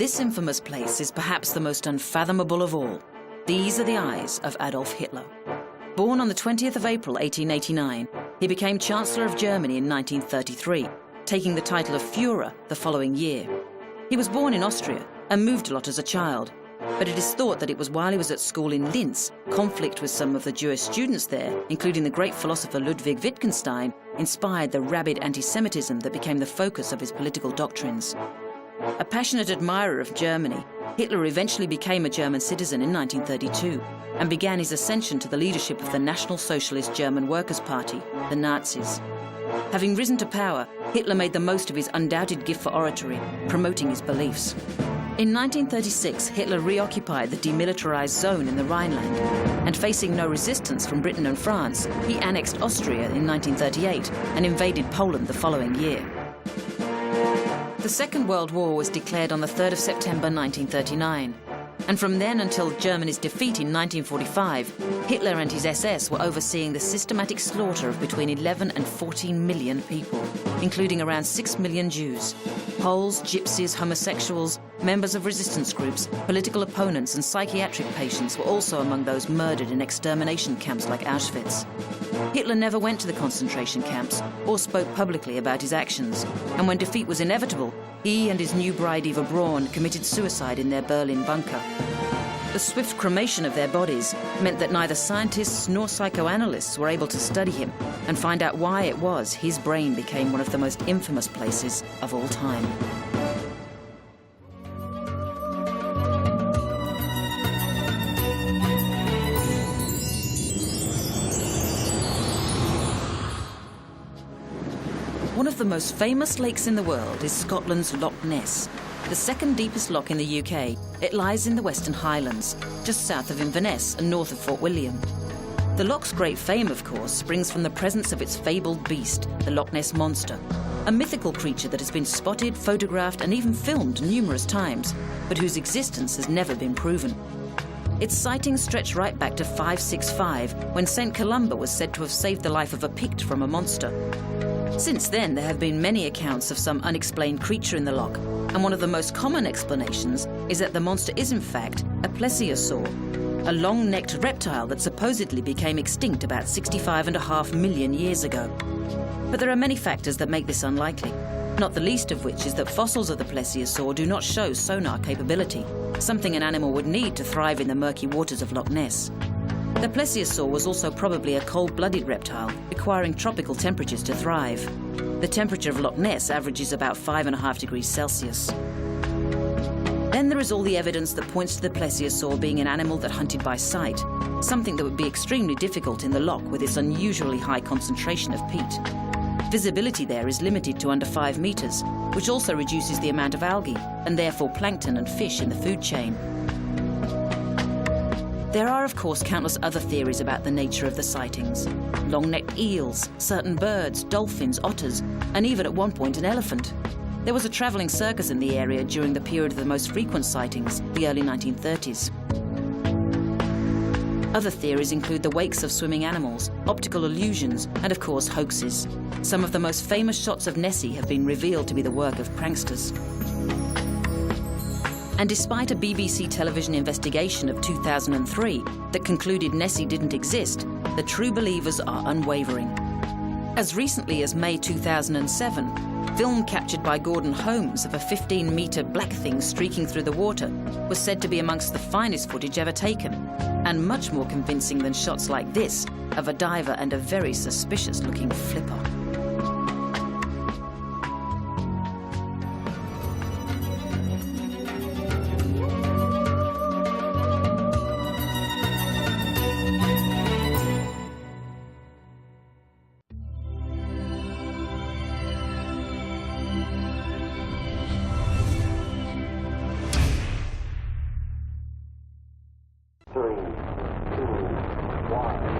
This infamous place is perhaps the most unfathomable of all. These are the eyes of Adolf Hitler. Born on the 20th of April 1889, he became Chancellor of Germany in 1933, taking the title of Führer the following year. He was born in Austria and moved a lot as a child, but it is thought that it was while he was at school in Linz, conflict with some of the Jewish students there, including the great philosopher Ludwig Wittgenstein, inspired the rabid anti-Semitism that became the focus of his political doctrines. A passionate admirer of Germany, Hitler eventually became a German citizen in 1932 and began his ascension to the leadership of the National Socialist German Workers' Party, the Nazis. Having risen to power, Hitler made the most of his undoubted gift for oratory, promoting his beliefs. In 1936, Hitler reoccupied the demilitarized zone in the Rhineland, and facing no resistance from Britain and France, he annexed Austria in 1938 and invaded Poland the following year. The Second World War was declared on the 3rd of September 1939, and from then until Germany's defeat in 1945, Hitler and his SS were overseeing the systematic slaughter of between 11 and 14 million people, including around 6 million Jews. Poles, gypsies, homosexuals, members of resistance groups, political opponents and psychiatric patients were also among those murdered in extermination camps like Auschwitz. Hitler never went to the concentration camps or spoke publicly about his actions, and when defeat was inevitable, he and his new bride Eva Braun committed suicide in their Berlin bunker. The swift cremation of their bodies meant that neither scientists nor psychoanalysts were able to study him and find out why it was his brain became one of the most infamous places of all time. One of the most famous lakes in the world is Scotland's Loch Ness, the second deepest loch in the UK. It lies in the Western Highlands, just south of Inverness and north of Fort William. The loch's great fame, of course, springs from the presence of its fabled beast, the Loch Ness Monster, a mythical creature that has been spotted, photographed and even filmed numerous times, but whose existence has never been proven. Its sightings stretch right back to 565, when St. Columba was said to have saved the life of a Pict from a monster. Since then, there have been many accounts of some unexplained creature in the loch, and one of the most common explanations is that the monster is in fact a plesiosaur, a long-necked reptile that supposedly became extinct about 65.5 million years ago. But there are many factors that make this unlikely, not the least of which is that fossils of the plesiosaur do not show sonar capability, something an animal would need to thrive in the murky waters of Loch Ness. The plesiosaur was also probably a cold-blooded reptile, requiring tropical temperatures to thrive. The temperature of Loch Ness averages about 5.5 degrees Celsius. Then there is all the evidence that points to the plesiosaur being an animal that hunted by sight, something that would be extremely difficult in the loch with its unusually high concentration of peat. Visibility there is limited to under 5 meters, which also reduces the amount of algae, and therefore plankton and fish in the food chain. There are, of course, countless other theories about the nature of the sightings. Long-necked eels, certain birds, dolphins, otters, and even at one point an elephant. There was a travelling circus in the area during the period of the most frequent sightings, the early 1930s. Other theories include the wakes of swimming animals, optical illusions, and of course hoaxes. Some of the most famous shots of Nessie have been revealed to be the work of pranksters. And despite a BBC television investigation of 2003 that concluded Nessie didn't exist, the true believers are unwavering. As recently as May 2007, film captured by Gordon Holmes of a 15-metre black thing streaking through the water was said to be amongst the finest footage ever taken, and much more convincing than shots like this of a diver and a very suspicious-looking flipper. Three, two, one.